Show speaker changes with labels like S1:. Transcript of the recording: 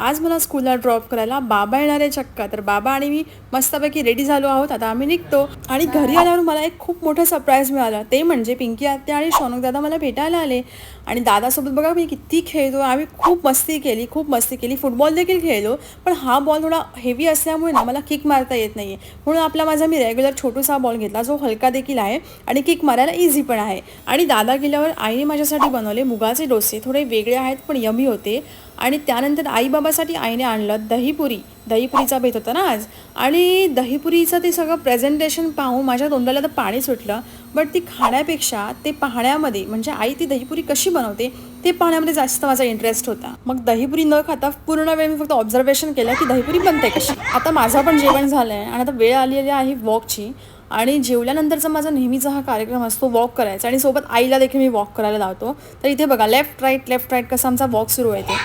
S1: आज मला स्कूलला ड्रॉप करायला बाबा येणार आहे चक्क. तर बाबा आणि मी मस्तपैकी रेडी झालो आहोत. आता आम्ही निघतो आणि घरी आल्यावर मला एक खूप मोठं सरप्राईज मिळालं. ते म्हणजे पिंकी आत्या आणि शौनक दादा मला भेटायला आले आणि दादासोबत बघा मी किती खेळतो. आम्ही खूप मस्ती केली, फुटबॉल देखील खेळलो. पण हा बॉल थोडा हेवी असल्यामुळे ना मला किक मारता येत नाही आहे. म्हणून माझा मी रेग्युलर छोटूसा बॉल घेतला जो हलका देखील आहे आणि किक मारायला इझी पण आहे. आणि दादा गेल्यावर आईने माझ्यासाठी बनवले मुगाचे डोसे. थोडे वेगळे आहेत पण यमी होते. आणि त्यानंतर आईबाबासाठी आईने आणलं दहीपुरीचा बेत होता ना आज. आणि दहीपुरीचं ते सगळं प्रेझेंटेशन पाहून माझ्या तोंडाला तर पाणी सुटलं. बट ती खाण्यापेक्षा ते पाहण्यामध्ये म्हणजे आई ती दहीपुरी कशी बनवते ते पाहण्यामध्ये जास्त माझा इंटरेस्ट होता. मग दहीपुरी न खाता पूर्ण वेळ मी फक्त ऑब्झर्वेशन केलं की दहीपुरी बनते कशी. आता माझं पण जेवण झालं आहे आणि आता वेळ आलेली आहे वॉकची. आणि जेवल्यानंतरचा माझा नेहमीचा हा कार्यक्रम असतो वॉक करायचा आणि सोबत आईला देखील मी वॉक करायला लावतो. तर इथे बघा लेफ्ट राईट कसा आमचा वॉक सुरू आहे ते.